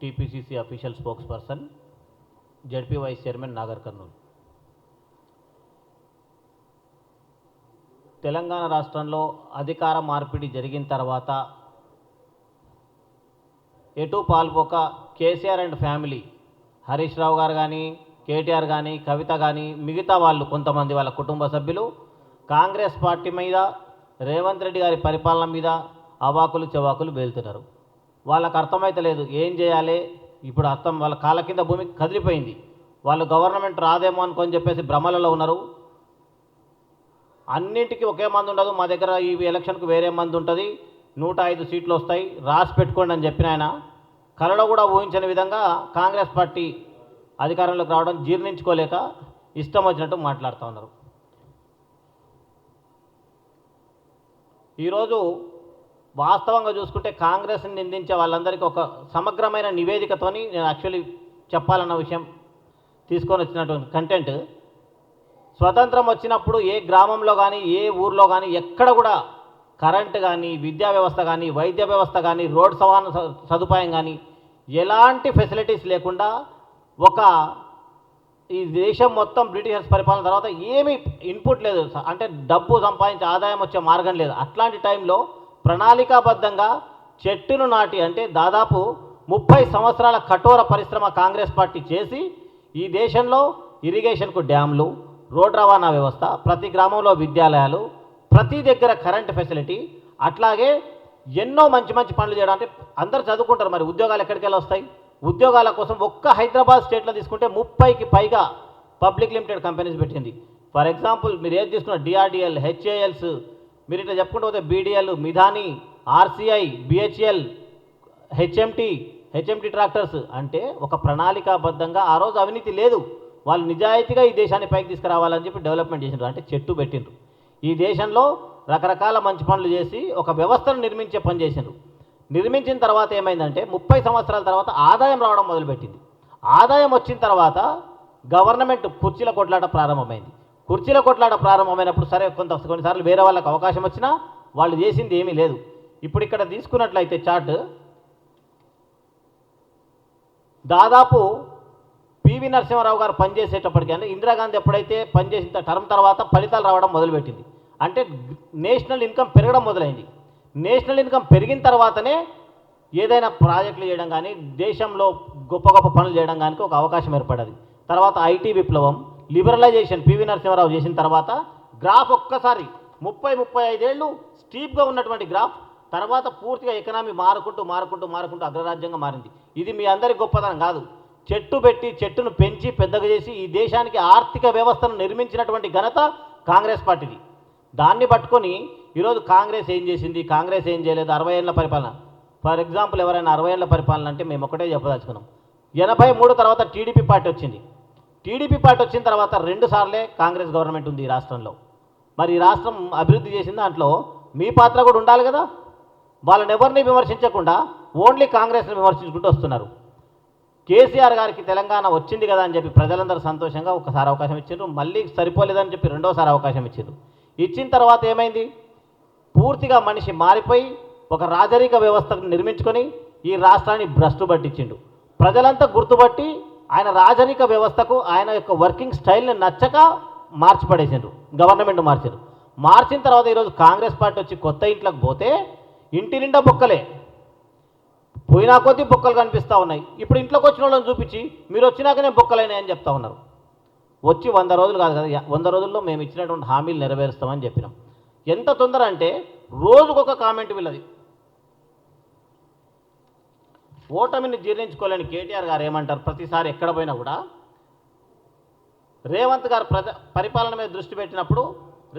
TPCC official spokesperson, ZP vice chairman Nagar Kurnool. Telangana రాష్ట్రంలో అధికార మార్పిడి జరిగిన తర్వాత ఎటు పాల్పోక కేసీఆర్ అండ్ ఫ్యామిలీ, హరీష్ రావు గారు కానీ, కేటీఆర్ కానీ, కవిత కానీ, మిగతా వాళ్ళు కొంతమంది వాళ్ళ కుటుంబ సభ్యులు కాంగ్రెస్ పార్టీ మీద, రేవంత్ రెడ్డి గారి పరిపాలన మీద అవాకులు చెవాకులు వేలుతున్నారు. వాళ్ళకు అర్థమైతలేదు ఏం చేయాలి. ఇప్పుడు అర్థం, వాళ్ళ కాళ్ళ కింద భూమి కదిలిపోయింది. వాళ్ళు గవర్నమెంట్ రాదేమో అనుకొని చెప్పేసి భ్రమలలో ఉన్నారు. అన్నింటికి ఒకే మంది ఉండదు, మా దగ్గర ఈ ఎలక్షన్కు వేరే మంది ఉంటుంది, 105 సీట్లు వస్తాయి, రాసి పెట్టుకోండి అని చెప్పిన ఆయన కలలో కూడా ఊహించని విధంగా కాంగ్రెస్ పార్టీ అధికారంలోకి రావడం జీర్ణించుకోలేక ఇష్టం వచ్చినట్టు మాట్లాడుతూ ఉన్నారు. ఈరోజు వాస్తవంగా చూసుకుంటే కాంగ్రెస్ని నిందించే వాళ్ళందరికీ ఒక సమగ్రమైన నివేదికతోని నేను యాక్చువల్లీ చెప్పాలన్న విషయం తీసుకొని వచ్చినటువంటి కంటెంట్, స్వతంత్రం వచ్చినప్పుడు ఏ గ్రామంలో కానీ, ఏ ఊర్లో కానీ ఎక్కడ కూడా కరెంటు కానీ, విద్యా వ్యవస్థ కానీ, వైద్య వ్యవస్థ కానీ, రోడ్ సదుపాయం కానీ ఎలాంటి ఫెసిలిటీస్ లేకుండా ఈ దేశం మొత్తం బ్రిటిషర్స్ పరిపాలన తర్వాత ఏమీ ఇన్పుట్ లేదు, అంటే డబ్బు సంపాదించి ఆదాయం వచ్చే మార్గం లేదు. అట్లాంటి టైంలో ప్రణాళికాబద్ధంగా చెట్టును నాటి, అంటే దాదాపు 30 సంవత్సరాల కఠోర పరిశ్రమ కాంగ్రెస్ పార్టీ చేసి ఈ దేశంలో ఇరిగేషన్కు డ్యామ్లు, రోడ్ రవాణా వ్యవస్థ, ప్రతి గ్రామంలో విద్యాలయాలు, ప్రతి దగ్గర కరెంట్ ఫెసిలిటీ, అట్లాగే ఎన్నో మంచి మంచి పనులు చేయడం. అంటే అందరూ చదువుకుంటారు, మరి ఉద్యోగాలు ఎక్కడికి వెళ్ళి వస్తాయి? ఉద్యోగాల కోసం ఒక్క హైదరాబాద్ స్టేట్లో తీసుకుంటే 30కి పైగా పబ్లిక్ లిమిటెడ్ కంపెనీస్ పెట్టింది. ఫర్ ఎగ్జాంపుల్ మీరు ఏది తీసుకున్న డిఆర్డిఎల్, హెచ్ఏఎల్స్, మీరు ఇట్లా చెప్పుకుంటూ పోతే BDL, Midhani, RCI, BHL, HMT tractors. అంటే ఒక ప్రణాళికాబద్ధంగా ఆ రోజు అవినీతి లేదు, వాళ్ళు నిజాయితీగా ఈ దేశాన్ని పైకి తీసుకురావాలని చెప్పి డెవలప్మెంట్ చేసిండ్రు, అంటే చెట్టు పెట్టిండ్రు. ఈ దేశంలో రకరకాల మంచి పనులు చేసి ఒక వ్యవస్థను నిర్మించే పని చేసిండ్రు. నిర్మించిన తర్వాత ఏమైందంటే 30 సంవత్సరాల తర్వాత ఆదాయం రావడం మొదలుపెట్టింది. ఆదాయం వచ్చిన తర్వాత గవర్నమెంట్ కుర్చీల కొట్లాట ప్రారంభమైంది. కుర్చీల కొట్లాట ప్రారంభమైనప్పుడు సరే కొన్నిసార్లు వేరే వాళ్ళకి అవకాశం వచ్చినా వాళ్ళు చేసింది ఏమీ లేదు. ఇప్పుడు ఇక్కడ తీసుకున్నట్లయితే చార్ట్, దాదాపు పివి నరసింహారావు గారు పనిచేసేటప్పటికీ, అంటే ఇందిరాగాంధీ ఎప్పుడైతే పనిచేసిన టర్మ్ తర్వాత ఫలితాలు రావడం మొదలుపెట్టింది, అంటే నేషనల్ ఇన్కమ్ పెరగడం మొదలైంది. నేషనల్ ఇన్కమ్ పెరిగిన తర్వాతనే ఏదైనా ప్రాజెక్టులు చేయడం కానీ, దేశంలో గొప్ప గొప్ప పనులు చేయడం కానీ ఒక అవకాశం ఏర్పడ్డది. తర్వాత ఐటీ విప్లవం, లిబరలైజేషన్ పివి నరసింహారావు చేసిన తర్వాత గ్రాఫ్ ఒక్కసారి 30-35 ఏళ్ళు స్టీప్గా ఉన్నటువంటి గ్రాఫ్ తర్వాత పూర్తిగా ఎకనామీ మారుకుంటూ అగ్రరాజ్యంగా మారింది. ఇది మీ అందరి గొప్పతనం కాదు, చెట్టు పెట్టి చెట్టును పెంచి పెద్దగా చేసి ఈ దేశానికి ఆర్థిక వ్యవస్థను నిర్మించినటువంటి ఘనత కాంగ్రెస్ పార్టీది. దాన్ని పట్టుకొని ఈరోజు కాంగ్రెస్ ఏం చేసింది, కాంగ్రెస్ ఏం చేయలేదు, 60 ఏళ్ళ పరిపాలన. ఫర్ ఎగ్జాంపుల్ ఎవరైనా 60 ఏళ్ళ పరిపాలన అంటే మేము ఒకటే చెప్పదలుచుకున్నాం. 83 తర్వాత టీడీపీ పార్టీ వచ్చింది. టీడీపీ పార్టీ వచ్చిన తర్వాత 2 సార్లే కాంగ్రెస్ గవర్నమెంట్ ఉంది ఈ రాష్ట్రంలో. మరి ఈ రాష్ట్రం అభివృద్ధి చేసిన దాంట్లో మీ పాత్ర కూడా ఉండాలి కదా. వాళ్ళని ఎవరిని విమర్శించకుండా ఓన్లీ కాంగ్రెస్ని విమర్శించుకుంటూ వస్తున్నారు. కేసీఆర్ గారికి తెలంగాణ వచ్చింది కదా అని చెప్పి ప్రజలందరూ సంతోషంగా ఒకసారి అవకాశం ఇచ్చిండ్రు, మళ్ళీ సరిపోలేదని చెప్పి రెండోసారి అవకాశం ఇచ్చిండ్రు. ఇచ్చిన తర్వాత ఏమైంది, పూర్తిగా మనిషి మారిపోయి ఒక రాజరిక వ్యవస్థను నిర్మించుకొని ఈ రాష్ట్రాన్ని భ్రష్టు పట్టించిండు. ప్రజలంతా గుర్తుపట్టి ఆయన రాజరిక వ్యవస్థకు, ఆయన యొక్క వర్కింగ్ స్టైల్ని నచ్చక మార్చిపడేసిండ్రు, గవర్నమెంట్ మార్చారు. మార్చిన తర్వాత ఈరోజు కాంగ్రెస్ పార్టీ వచ్చి కొత్త ఇంట్లోకి పోతే ఇంటి నిండా బొక్కలే, పోయినా కొద్దీ బొక్కలు కనిపిస్తూ ఉన్నాయి. ఇప్పుడు ఇంట్లోకి వచ్చిన వాళ్ళని చూపించి మీరు వచ్చినాకనే బొక్కలైనాయని చెప్తా ఉన్నారు. వచ్చి 100 రోజులు కాదు కదా, 100 రోజుల్లో మేము ఇచ్చినటువంటి హామీలు నెరవేరుస్తామని చెప్పినాం. ఎంత తొందర అంటే రోజుకొక కామెంట్ వీళ్ళది. ఓటమిని జీర్ణించుకోలేని కేటీఆర్ గారు ఏమంటారు, ప్రతిసారి ఎక్కడ పోయినా కూడా రేవంత్ గారు పరిపాలన మీద దృష్టి పెట్టినప్పుడు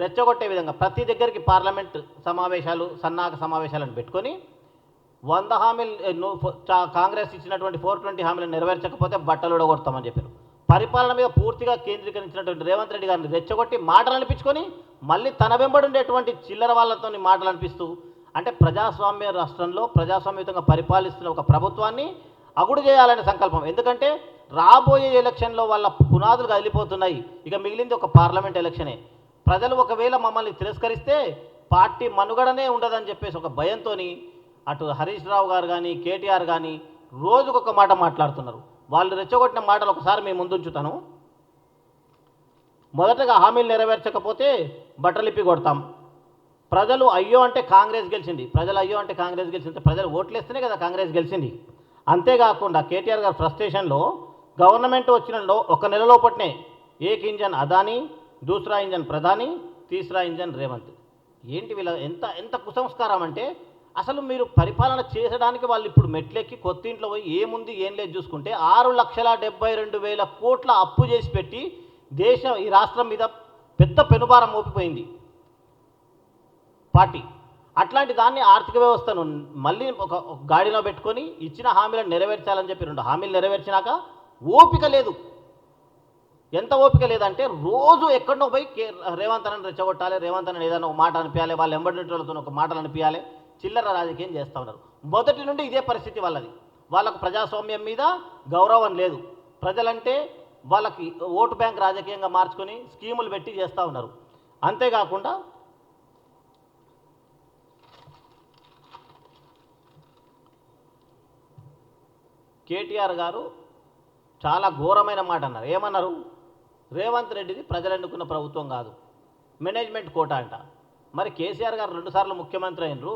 రెచ్చగొట్టే విధంగా ప్రతి దగ్గరికి పార్లమెంట్ సమావేశాలు, సన్నాహక సమావేశాలను పెట్టుకొని 100 హామీలు కాంగ్రెస్ ఇచ్చినటువంటి 420 హామీలు నెరవేర్చకపోతే బట్టలు ఉడగొడతామని చెప్పారు. పరిపాలన మీద పూర్తిగా కేంద్రీకరించినటువంటి రేవంత్ రెడ్డి గారిని రెచ్చగొట్టి మాటలు అనిపించుకొని మళ్ళీ తన వెంబడి ఉండేటువంటి చిల్లర వాళ్ళతో మాటలు అనిపిస్తూ, అంటే ప్రజాస్వామ్య రాష్ట్రంలో ప్రజాస్వామ్యయుతంగా పరిపాలిస్తున్న ఒక ప్రభుత్వాన్ని అగుడు చేయాలనే సంకల్పం. ఎందుకంటే రాబోయే ఎలక్షన్లో వాళ్ళ పునాదులు కదిలిపోతున్నాయి. ఇక మిగిలింది ఒక పార్లమెంట్ ఎలక్షనే. ప్రజలు ఒకవేళ మమ్మల్ని తిరస్కరిస్తే పార్టీ మనుగడనే ఉండదని చెప్పేసి ఒక భయంతో అటు హరీష్ రావు గారు కానీ, కేటీఆర్ కానీ రోజుకొక మాట మాట్లాడుతున్నారు. వాళ్ళు రెచ్చగొట్టిన మాటలు ఒకసారి మేము ముందుంచుతాను. మొదటగా హామీలు నెరవేర్చకపోతే బట్టలిప్పి కొడతాం. ప్రజలు అయ్యో అంటే కాంగ్రెస్ గెలిచింది, ప్రజలు అయ్యో అంటే కాంగ్రెస్ గెలిచింది, ప్రజలు ఓట్లేస్తేనే కదా కాంగ్రెస్ గెలిచింది. అంతేకాకుండా కేటీఆర్ గారు ఫ్రస్ట్రేషన్లో గవర్నమెంట్ వచ్చిన ఒక నెల లోపట్నే ఏక్ ఇంజన్ అదానీ, దూసరా ఇంజన్ ప్రధాని, తీసరా ఇంజన్ రేవంత్. ఏంటి వీళ్ళ ఎంత ఎంత కుసంస్కారం అంటే, అసలు మీరు పరిపాలన చేసడానికి వాళ్ళు ఇప్పుడు మెట్లెక్కి కొత్త ఇంట్లో పోయి ఏముంది ఏం లేదు చూసుకుంటే 6,72,000 కోట్ల అప్పు చేసి పెట్టి ఈ రాష్ట్రం మీద పెద్ద పెనుభారం మోపిపోయింది పార్టీ. అట్లాంటి దాన్ని ఆర్థిక వ్యవస్థను మళ్ళీ ఒక గాడిలో పెట్టుకొని ఇచ్చిన హామీలను నెరవేర్చాలని చెప్పి 2 హామీలు నెరవేర్చినాక ఓపిక లేదు. ఎంత ఓపిక లేదంటే రోజు ఎక్కడో పోయి రేవంత్ అన్నని రెచ్చగొట్టాలి, రేవంత్ అన్నని ఏదైనా ఒక మాట అనిపించాలి, వాళ్ళు ఎంబడినతో ఒక మాటలు అనిపించాలి, చిల్లర రాజకీయం చేస్తూ ఉన్నారు. మొదటి నుండి ఇదే పరిస్థితి వాళ్ళది. వాళ్ళకు ప్రజాస్వామ్యం మీద గౌరవం లేదు. ప్రజలంటే వాళ్ళకి ఓటు బ్యాంక్ రాజకీయంగా మార్చుకొని స్కీములు పెట్టి చేస్తూ ఉన్నారు. అంతేకాకుండా కేటీఆర్ గారు చాలా ఘోరమైన మాట అన్నారు. ఏమన్నారు? రేవంత్ రెడ్డిది ప్రజలు ఎన్నుకున్న ప్రభుత్వం కాదు, మేనేజ్మెంట్ కోటా అంట. మరి కేసీఆర్ గారు 2 సార్లు ముఖ్యమంత్రి అయినరు,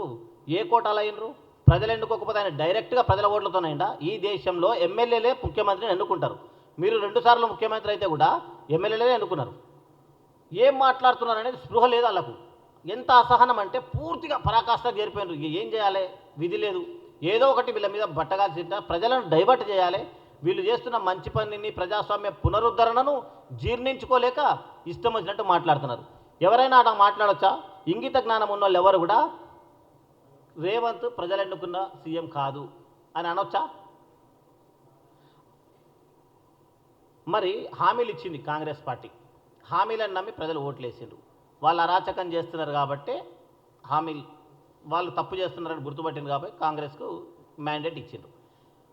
ఏ కోటాలు అయినరు? ప్రజలు ఎన్నుకోకపోతే ఆయన డైరెక్ట్గా ప్రజల ఓట్లతోనైనా ఈ దేశంలో ఎమ్మెల్యేలే ముఖ్యమంత్రిని ఎన్నుకుంటారు. మీరు 2 సార్లు ముఖ్యమంత్రి అయితే కూడా ఎమ్మెల్యేలే ఎన్నుకున్నారు. ఏం మాట్లాడుతున్నారు అనేది స్పృహ లేదు వాళ్ళకు. ఎంత అసహనం అంటే పూర్తిగా పరాకాష్ఠకు చేరిపోయినారు. ఏం చేయాలి, విధి లేదు. ఏదో ఒకటి వీళ్ళ మీద బట్టగాల్సి ప్రజలను డైవర్ట్ చేయాలి. వీళ్ళు చేస్తున్న మంచి పనిని, ప్రజాస్వామ్య పునరుద్ధరణను జీర్ణించుకోలేక ఇష్టం వచ్చినట్టు మాట్లాడుతున్నారు. ఎవరైనా అలా మాట్లాడొచ్చా? ఇంగిత జ్ఞానం ఉన్న వాళ్ళు ఎవరు కూడా రేవంత్ ప్రజలు ఎన్నుకున్న సీఎం కాదు అని అనొచ్చా? మరి హామీలు ఇచ్చింది కాంగ్రెస్ పార్టీ, హామీలను నమ్మి ప్రజలు ఓట్లేసిండ్రు. వాళ్ళు అరాచకం చేస్తున్నారు కాబట్టి హామీలు, వాళ్ళు తప్పు చేస్తున్నారని గుర్తుపట్టింది కాబట్టి కాంగ్రెస్కు మ్యాండేట్ ఇచ్చిండ్రు.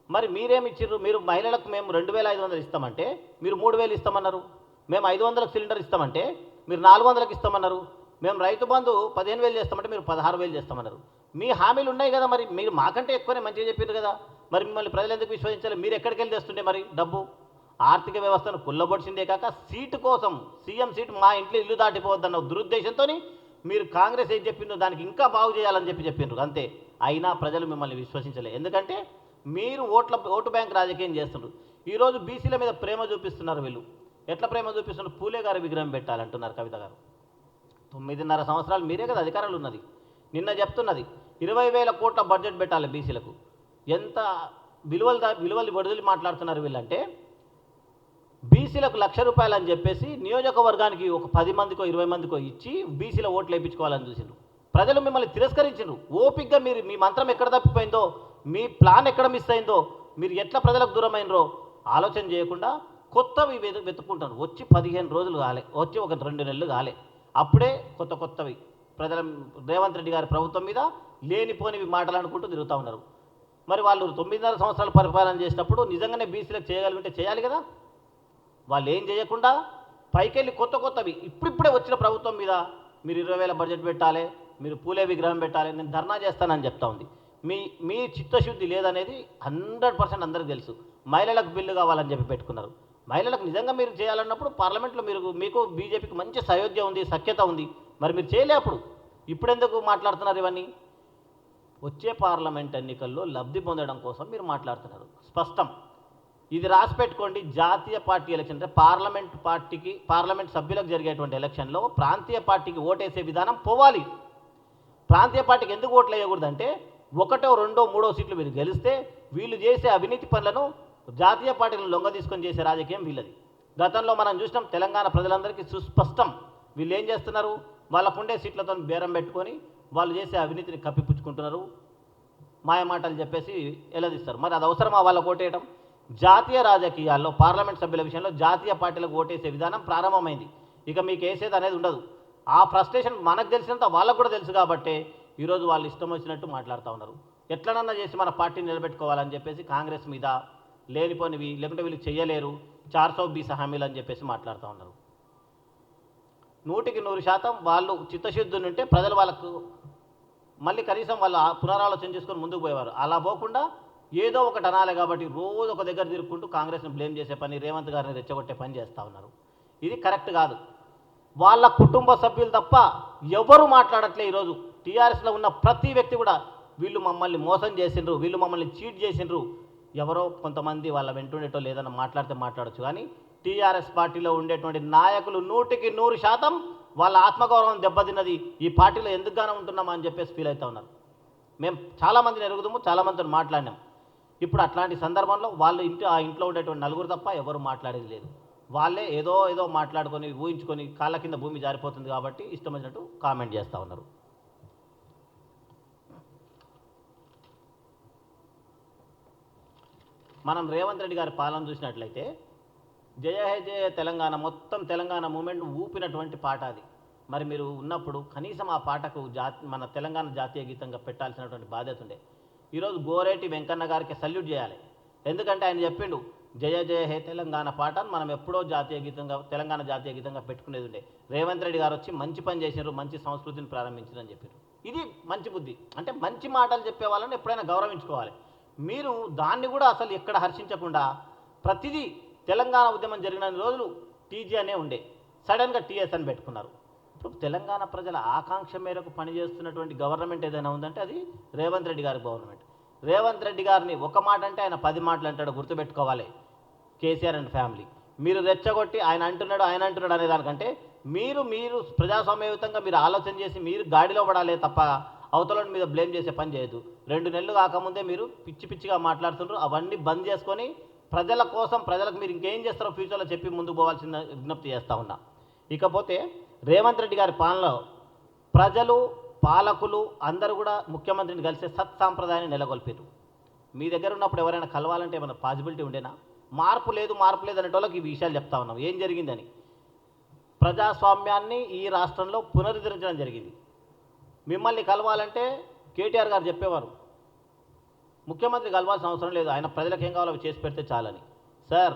మరి మీరేమి ఇచ్చిండ్రు? మీరు మహిళలకు మేము 2,500 ఇస్తామంటే మీరు 3,000 ఇస్తామన్నారు. మేము 500 సిలిండర్ ఇస్తామంటే మీరు 400కి ఇస్తామన్నారు. మేము రైతు బంధు 15,000 చేస్తామంటే మీరు 16,000 చేస్తామన్నారు. మీ హామీలు ఉన్నాయి కదా, మరి మీరు మాకంటే ఎక్కువనే మంచిగా చెప్పారు కదా. మరి మిమ్మల్ని ప్రజలు ఎందుకు విశ్వసించాలి? మీరు ఎక్కడికి వెళ్ళి తెస్తుండే మరి డబ్బు? ఆర్థిక వ్యవస్థను కుల్లబొడిచిందే కాక సీటు కోసం, సీఎం సీటు మా ఇంట్లో ఇల్లు దాటిపోవద్దన్న దురుద్దేశంతో మీరు కాంగ్రెస్ ఏం చెప్పిందో దానికి ఇంకా బాగు చేయాలని చెప్పిండ్రు అంతే. అయినా ప్రజలు మిమ్మల్ని విశ్వసించలే. ఎందుకంటే మీరు ఓటు బ్యాంక్ రాజకీయం చేస్తున్నారు. ఈరోజు బీసీల మీద ప్రేమ చూపిస్తున్నారు. వీళ్ళు ఎట్లా ప్రేమ చూపిస్తున్నారు? పూలే గారి విగ్రహం పెట్టాలంటున్నారు కవిత గారు. 9.5 సంవత్సరాలు మీరే కదా అధికారంలో ఉన్నది. నిన్న చెప్తున్నది 20,000 కోట్ల బడ్జెట్ పెట్టాలి బీసీలకు. ఎంత విలువలు వదిలి మాట్లాడుతున్నారు వీళ్ళంటే, బీసీలకు ₹1,00,000 అని చెప్పేసి నియోజకవర్గానికి ఒక 10 మందికో 20 మందికో ఇచ్చి బీసీల ఓట్లు వేయించుకోవాలని చూసిండ్రు. ప్రజలు మిమ్మల్ని తిరస్కరించిండ్రు. ఓపికగా మీరు మీ మంత్రం ఎక్కడ తప్పిపోయిందో, మీ ప్లాన్ ఎక్కడ మిస్ అయిందో, మీరు ఎట్లా ప్రజలకు దూరమైనరో ఆలోచన చేయకుండా కొత్తవి వెతుక్కుంటారు. వచ్చి 15 రోజులు కాలే, వచ్చి ఒక 2 నెలలు కాలే, అప్పుడే కొత్తవి ప్రజల రేవంత్ రెడ్డి గారి ప్రభుత్వం మీద లేనిపోనివి మాటలు అనుకుంటూ తిరుగుతూ ఉన్నారు. మరి వాళ్ళు 9.5 సంవత్సరాలు పరిపాలన చేసినప్పుడు నిజంగానే బీసీలకు చేయగలిగితే చేయాలి కదా. వాళ్ళు ఏం చేయకుండా పైకెళ్ళి కొత్తవి ఇప్పుడిప్పుడే వచ్చిన ప్రభుత్వం మీద మీరు 20,000 బడ్జెట్ పెట్టాలి, మీరు పూలే విగ్రహం పెట్టాలి, నేను ధర్నా చేస్తానని చెప్తా ఉంది. మీ చిత్తశుద్ధి లేదనేది 100% అందరికీ తెలుసు. మహిళలకు బిల్లు కావాలని చెప్పి పెట్టుకున్నారు. మహిళలకు నిజంగా మీరు చేయాలన్నప్పుడు పార్లమెంట్లో మీకు బీజేపీకి మంచి సయోధ్య ఉంది, సఖ్యత ఉంది. మరి మీరు చేయలే. ఇప్పుడెందుకు మాట్లాడుతున్నారు ఇవన్నీ? వచ్చే పార్లమెంట్ ఎన్నికల్లో లబ్ధి పొందడం కోసం మీరు మాట్లాడుతున్నారు. స్పష్టం. ఇది రాసి పెట్టుకోండి. జాతీయ పార్టీ ఎలక్షన్ అంటే పార్లమెంట్ సభ్యులకు జరిగేటువంటి ఎలక్షన్లో ప్రాంతీయ పార్టీకి ఓటేసే విధానం పోవాలి. ప్రాంతీయ పార్టీకి ఎందుకు ఓట్లు వేయకూడదంటే, 1, 2, 3 సీట్లు మీరు గెలిస్తే వీళ్ళు చేసే అవినీతి పనులను జాతీయ పార్టీలను లొంగ తీసుకొని చేసే రాజకీయం వీళ్ళది. గతంలో మనం చూసినాం. తెలంగాణ ప్రజలందరికీ సుస్పష్టం. వీళ్ళు ఏం చేస్తున్నారు? వాళ్ళకుండే సీట్లతో బేరం పెట్టుకొని వాళ్ళు చేసే అవినీతిని కప్పిపుచ్చుకుంటున్నారు, మాయమాటలు చెప్పేసి ఎలదీస్తారు. మరి అది అవసరమా వాళ్ళకు ఓటేయడం? జాతీయ రాజకీయాల్లో పార్లమెంట్ సభ్యుల విషయంలో జాతీయ పార్టీలకు ఓటేసే విధానం ప్రారంభమైంది. ఇక మీకు వేసేది అనేది ఉండదు. ఆ ఫ్రస్ట్రేషన్ మనకు తెలిసినంత వాళ్ళకు కూడా తెలుసు కాబట్టి ఈరోజు వాళ్ళు ఇష్టం వచ్చినట్టు మాట్లాడుతూ ఉన్నారు. ఎట్లనన్నా చేసి మన పార్టీని నిలబెట్టుకోవాలని చెప్పేసి కాంగ్రెస్ మీద లేనిపోనివి, లేకుంటే వీళ్ళు చేయలేరు, 420 హామీలు అని చెప్పేసి మాట్లాడుతూ ఉన్నారు. 100% వాళ్ళు చిత్తశుద్ధి ఉంటే ప్రజలు వాళ్ళకు మళ్ళీ కనీసం వాళ్ళు పునరాలోచన చేసుకొని ముందుకు పోయేవారు. అలా పోకుండా ఏదో ఒకటి అనాలి కాబట్టి రోజు ఒక దగ్గర తిరుక్కుంటూ కాంగ్రెస్ని బ్లేమ్ చేసే పని, రేవంత్ గారిని రెచ్చగొట్టే పని చేస్తూ ఉన్నారు. ఇది కరెక్ట్ కాదు. వాళ్ళ కుటుంబ సభ్యులు తప్ప ఎవరు మాట్లాడట్లే. ఈరోజు టీఆర్ఎస్లో ఉన్న ప్రతి వ్యక్తి కూడా వీళ్ళు మమ్మల్ని మోసం చేసిండ్రు, వీళ్ళు మమ్మల్ని చీట్ చేసిండ్రు, ఎవరో కొంతమంది వాళ్ళ వెంటుండేటో లేదన్న మాట్లాడితే మాట్లాడచ్చు. కానీ టీఆర్ఎస్ పార్టీలో ఉండేటువంటి నాయకులు 100% వాళ్ళ ఆత్మగౌరవం దెబ్బతిన్నది. ఈ పార్టీలో ఎందుకుగానే ఉంటున్నామా అని చెప్పేసి ఫీల్ అవుతూ ఉన్నారు. మేము చాలామందిని ఎరుగుదాము, చాలామందితో మాట్లాడినాం. ఇప్పుడు అట్లాంటి సందర్భంలో వాళ్ళు ఆ ఇంట్లో ఉండేటువంటి నలుగురు తప్ప ఎవరు మాట్లాడేది లేదు. వాళ్ళే ఏదో మాట్లాడుకొని ఊహించుకొని కాళ్ళ కింద భూమి జారిపోతుంది కాబట్టి ఇష్టం వచ్చినట్టు కామెంట్ చేస్తూ ఉన్నారు. మనం రేవంత్ రెడ్డి గారి పాలన చూసినట్లయితే జయ హే జయ తెలంగాణ, మొత్తం తెలంగాణ మూమెంట్ ఊపినటువంటి పాట అది. మరి మీరు ఉన్నప్పుడు కనీసం ఆ పాటకు మన తెలంగాణ జాతీయ గీతంగా పెట్టాల్సినటువంటి బాధ్యత ఉండే. ఈరోజు గోరేటి వెంకన్న గారికి సల్యూట్ చేయాలి. ఎందుకంటే ఆయన చెప్పిండు జయ జయ హే తెలంగాణ పాటను మనం ఎప్పుడో జాతీయ గీతంగా, తెలంగాణ జాతీయ గీతంగా పెట్టుకునేది ఉండే. రేవంత్ రెడ్డి గారు వచ్చి మంచి పని చేసినారు, మంచి సంస్కృతిని ప్రారంభించారని చెప్పారు. ఇది మంచి బుద్ధి. అంటే మంచి మాటలు చెప్పే వాళ్ళని ఎప్పుడైనా గౌరవించుకోవాలి. మీరు దాన్ని కూడా అసలు ఎక్కడ హర్షించకుండా ప్రతిదీ తెలంగాణ ఉద్యమం జరిగిన రోజులు టీజీ అనే ఉండే, సడన్గా టీఎస్ అని పెట్టుకున్నారు. ఇప్పుడు తెలంగాణ ప్రజల ఆకాంక్ష మేరకు పనిచేస్తున్నటువంటి గవర్నమెంట్ ఏదైనా ఉందంటే అది రేవంత్ రెడ్డి గారి గవర్నమెంట్. రేవంత్ రెడ్డి గారిని ఒక మాట అంటే ఆయన 10 మాటలు అంటాడు, గుర్తుపెట్టుకోవాలి. కేసీఆర్ అండ్ ఫ్యామిలీ మీరు రెచ్చగొట్టి ఆయన అంటున్నాడు అనే దానికంటే మీరు ప్రజాస్వామ్యయుతంగా మీరు ఆలోచన చేసి మీరు గాడిలో పడాలే తప్ప అవతలని మీద బ్లేమ్ చేసే పని చేయదు. 2 నెలలు కాకముందే మీరు పిచ్చిగా మాట్లాడుతున్నారు. అవన్నీ బంద్ చేసుకొని ప్రజల కోసం, ప్రజలకు మీరు ఇంకేం చేస్తారో ఫ్యూచర్లో చెప్పి ముందుకు పోవాల్సిన విజ్ఞప్తి చేస్తూ ఉన్నా. ఇకపోతే రేవంత్ రెడ్డి గారి పాలనలో ప్రజలు, పాలకులు అందరూ కూడా ముఖ్యమంత్రిని కలిసే సత్సాంప్రదాయాన్ని నెలకొల్పారు. మీ దగ్గర ఉన్నప్పుడు ఎవరైనా కలవాలంటే ఏమైనా పాసిబిలిటీ ఉండేనా? మార్పు లేదు అనేటోళ్ళకి ఈ విషయాలు చెప్తా ఉన్నాం. ఏం జరిగిందని ప్రజాస్వామ్యాన్ని ఈ రాష్ట్రంలో పునరుద్ధరించడం జరిగింది. మిమ్మల్ని కలవాలంటే కేటీఆర్ గారు చెప్పేవారు, ముఖ్యమంత్రి కలవాల్సిన అవసరం లేదు, ఆయన ప్రజలకు ఏం కావాలో అవి చేసి పెడితే చాలని. సార్,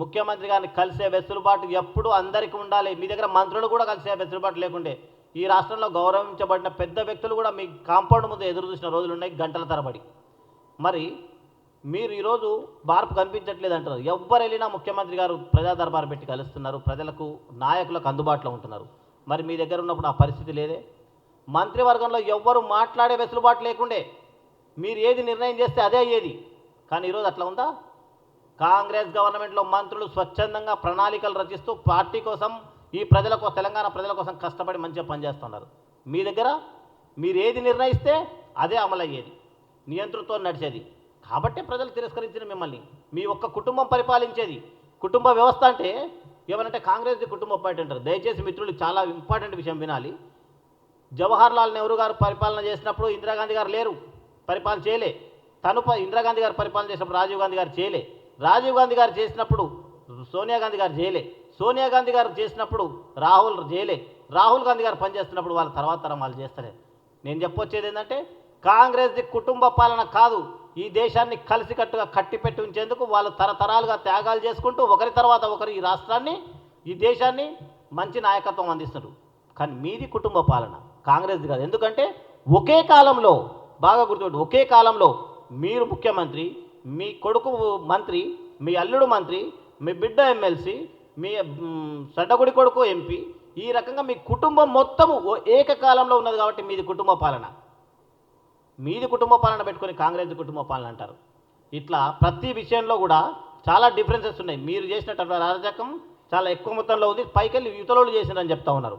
ముఖ్యమంత్రి గారిని కలిసే వెసులుబాటు ఎప్పుడు అందరికీ ఉండాలి. మీ దగ్గర మంత్రులు కూడా కలిసే వెసులుబాటు లేకుండే ఈ రాష్ట్రంలో గౌరవించబడిన పెద్ద వ్యక్తులు కూడా మీ కాంపౌండ్ ముందు ఎదురు చూసిన రోజులు ఉన్నాయి, గంటల తరబడి. మరి మీరు ఈరోజు మార్పు కనిపించట్లేదు అంటారు. ఎవ్వరు వెళ్ళినా ముఖ్యమంత్రి గారు ప్రజా దర్బారు పెట్టి కలుస్తున్నారు, ప్రజలకు, నాయకులకు అందుబాటులో ఉంటున్నారు. మరి మీ దగ్గర ఉన్నప్పుడు ఆ పరిస్థితి లేదే. మంత్రివర్గంలో ఎవ్వరు మాట్లాడే వెసులుబాటు లేకుండే, మీరు ఏది నిర్ణయం చేస్తే అదే అయ్యేది. కానీ ఈరోజు అట్లా ఉందా? కాంగ్రెస్ గవర్నమెంట్లో మంత్రులు స్వచ్ఛందంగా ప్రణాళికలు రచిస్తూ పార్టీ కోసం, ఈ తెలంగాణ ప్రజల కోసం కష్టపడి మంచిగా పనిచేస్తున్నారు. మీ దగ్గర మీరు ఏది నిర్ణయిస్తే అదే అమలయ్యేది, నియంతృత్వం నడిచేది. కాబట్టి ప్రజలు తిరస్కరించిన మిమ్మల్ని. మీ ఒక్క కుటుంబం పరిపాలించేది. కుటుంబ వ్యవస్థ అంటే ఏమనంటే కాంగ్రెస్ది కుటుంబ పార్టీ అంటారు. దయచేసి మిత్రులు చాలా ఇంపార్టెంట్ విషయం వినాలి. జవహర్లాల్ నెహ్రూ గారు పరిపాలన చేసినప్పుడు ఇందిరాగాంధీ గారు లేరు, పరిపాలన చేయలే. ఇందిరాగాంధీ గారు పరిపాలన చేసినప్పుడు రాజీవ్ గాంధీ గారు చేయలే. రాజీవ్ గాంధీ గారు చేసినప్పుడు సోనియా గాంధీ గారు చేయలే. సోనియా గాంధీ గారు చేసినప్పుడు రాహుల్ చేయలే. రాహుల్ గాంధీ గారు పనిచేస్తున్నప్పుడు వాళ్ళ తర్వాత తరం వాళ్ళు చేస్తలే. నేను చెప్పొచ్చేది ఏంటంటే కాంగ్రెస్ది కుటుంబ పాలన కాదు. ఈ దేశాన్ని కలిసికట్టుగా కట్టిపెట్టి ఉంచేందుకు వాళ్ళు తరతరాలుగా త్యాగాలు చేసుకుంటూ ఒకరి తర్వాత ఒకరు ఈ రాష్ట్రాన్ని, ఈ దేశాన్ని మంచి నాయకత్వం అందిస్తున్నారు. కానీ మీది కుటుంబ పాలన, కాంగ్రెస్ది కాదు. ఎందుకంటే ఒకే కాలంలో, బాగా గుర్తుపెట్టు, ఒకే కాలంలో మీరు ముఖ్యమంత్రి, మీ కొడుకు మంత్రి, మీ అల్లుడు మంత్రి, మీ బిడ్డ ఎమ్మెల్సీ, మీ సడ్డగుడి కొడుకు ఎంపీ, ఈ రకంగా మీ కుటుంబం మొత్తము ఏకకాలంలో ఉన్నది. కాబట్టి మీది కుటుంబ పాలన. మీది కుటుంబ పాలన పెట్టుకొని కాంగ్రెస్ కుటుంబ పాలన అంటారు. ఇట్లా ప్రతి విషయంలో కూడా చాలా డిఫరెన్సెస్ ఉన్నాయి. మీరు చేసినటువంటి అరాచకం చాలా ఎక్కువ మొత్తంలో ఉంది, పైకెళ్ళి యువతలోళ్ళు చేసినారని చెప్తా ఉన్నారు.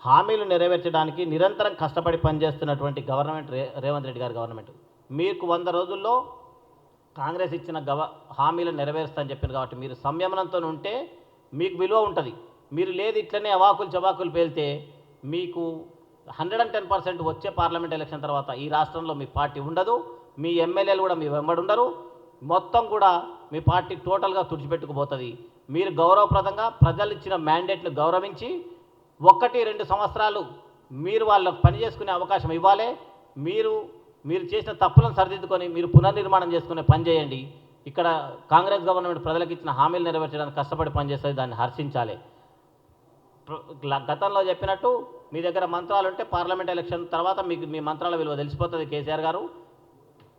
హామీలు నెరవేర్చడానికి నిరంతరం కష్టపడి పనిచేస్తున్నటువంటి గవర్నమెంట్ రేవంత్ రెడ్డి గారి గవర్నమెంట్. మీకు 100 రోజుల్లో కాంగ్రెస్ ఇచ్చిన హామీలను నెరవేరుస్తా అని చెప్పారు. కాబట్టి మీరు సంయమనంతో ఉంటే మీకు విలువ ఉంటుంది. మీరు లేదు ఇట్లనే అవాకులు చవాకులు పేలితే మీకు 110% వచ్చే పార్లమెంట్ ఎలక్షన్ తర్వాత ఈ రాష్ట్రంలో మీ పార్టీ ఉండదు, మీ ఎమ్మెల్యేలు కూడా మీ వెంబడి ఉండరు, మొత్తం కూడా మీ పార్టీ టోటల్గా తుడిచిపెట్టుకుపోతుంది. మీరు గౌరవప్రదంగా ప్రజలు ఇచ్చిన మ్యాండేట్ను గౌరవించి 1-2 సంవత్సరాలు మీరు వాళ్ళకు పని చేసుకునే అవకాశం ఇవ్వాలి. మీరు చేసిన తప్పులను సరిదిద్దుకొని మీరు పునర్నిర్మాణం చేసుకునే పని చేయండి. ఇక్కడ కాంగ్రెస్ గవర్నమెంట్ ప్రజలకు ఇచ్చిన హామీలు నెరవేర్చడానికి కష్టపడి పనిచేస్తుంది, దాన్ని హర్షించాలి. గతంలో చెప్పినట్టు మీ దగ్గర మంత్రాలు ఉంటే పార్లమెంట్ ఎలక్షన్ తర్వాత మీకు మీ మంత్రాల విలువ తెలిసిపోతుంది. కేసీఆర్ గారు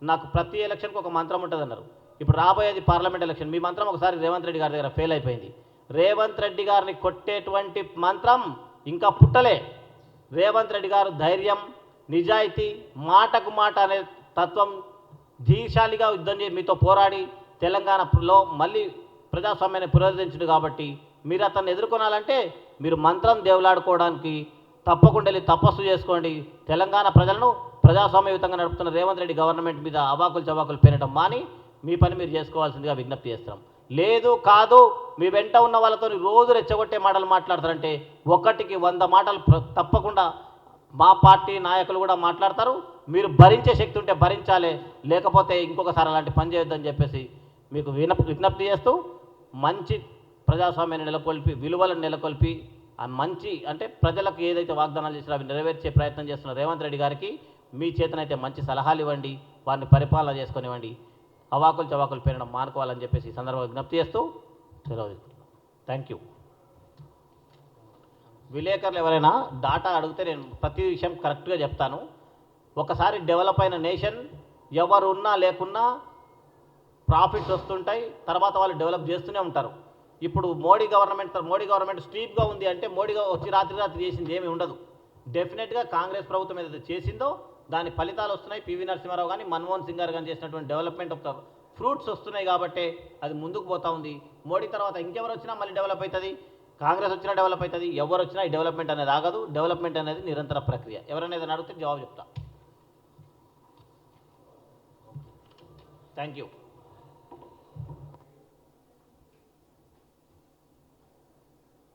నాకు ప్రతి ఎలక్షన్కి ఒక మంత్రం ఉంటుంది అన్నారు. ఇప్పుడు రాబోయేది పార్లమెంట్ ఎలక్షన్, మీ మంత్రం ఒకసారి రేవంత్ రెడ్డి గారి దగ్గర ఫెయిల్ అయిపోయింది. రేవంత్ రెడ్డి గారిని కొట్టేటువంటి మంత్రం ఇంకా పుట్టలే. రేవంత్ రెడ్డి గారు ధైర్యం, నిజాయితీ, మాటకు మాట అనే తత్వం, ధీశాలిగా యుద్ధం చేసి మీతో పోరాడి తెలంగాణలో మళ్ళీ ప్రజాస్వామ్యాన్ని పునరుద్ధరించుడు. కాబట్టి మీరు అతన్ని ఎదుర్కొనాలంటే మీరు మంత్రం దేవులాడుకోవడానికి తప్పకుండా వెళ్ళి తపస్సు చేసుకోండి. తెలంగాణ ప్రజలను ప్రజాస్వామ్యయుతంగా నడుపుతున్న రేవంత్ రెడ్డి గవర్నమెంట్ మీద అవాకులు చవాకులు పేరటం మాని మీ పని మీరు చేసుకోవాల్సిందిగా విజ్ఞప్తి చేస్తాం. లేదు కాదు మీ వెంట ఉన్న వాళ్ళతో రోజు రెచ్చగొట్టే మాటలు మాట్లాడతారంటే 1కి 100 మాటలు తప్పకుండా మా పార్టీ నాయకులు కూడా మాట్లాడతారు. మీరు భరించే శక్తి ఉంటే భరించాలి, లేకపోతే ఇంకొకసారి అలాంటి పని చేయొద్దని చెప్పేసి మీకు విజ్ఞప్తి చేస్తూ మంచి ప్రజాస్వామ్యాన్ని నెలకొల్పి, విలువలను నెలకొల్పి, ఆ మంచి అంటే ప్రజలకు ఏదైతే వాగ్దానాలు చేసినా అవి నెరవేర్చే ప్రయత్నం చేస్తున్న రేవంత్ రెడ్డి గారికి మీ చేతనైతే మంచి సలహాలు ఇవ్వండి, వారిని పరిపాలన చేసుకొనివ్వండి, అవాకులు చవాకులు పేరడం మానుకోవాలని చెప్పేసి ఈ సందర్భంగా విజ్ఞప్తి చేస్తూ సెలవు తీసుకుంటున్నాను. Thank you. విలేకరులు ఎవరైనా డాటా అడిగితే నేను ప్రతి విషయం కరెక్ట్గా చెప్తాను. ఒకసారి డెవలప్ అయిన నేషన్ ఎవరు ఉన్నా లేకున్నా ప్రాఫిట్స్ వస్తుంటాయి, తర్వాత వాళ్ళు డెవలప్ చేస్తూనే ఉంటారు. ఇప్పుడు మోడీ గవర్నమెంట్ స్టీప్గా ఉంది అంటే మోడీగా వచ్చి రాత్రి చేసింది ఏమీ ఉండదు. డెఫినెట్గా కాంగ్రెస్ ప్రభుత్వం ఏదైతే చేసిందో దాని ఫలితాలు వస్తున్నాయి. పివి నరసింహారావు కానీ మన్మోహన్ సింగ్ గారు కానీ చేసినటువంటి డెవలప్మెంట్ ఆఫ్ ద ఫ్రూట్స్ వస్తున్నాయి కాబట్టి అది ముందుకు పోతూ ఉంది. మోడీ తర్వాత ఇంకెవరు వచ్చినా మళ్ళీ డెవలప్ అవుతుంది, కాంగ్రెస్ వచ్చినా డెవలప్ అవుతుంది, ఎవరు వచ్చినా ఈ డెవలప్మెంట్ అనేది ఆగదు. డెవలప్మెంట్ అనేది నిరంతర ప్రక్రియ. ఎవరైనా ఏదైనా అడిగితే జవాబు చెప్తా. Thank you.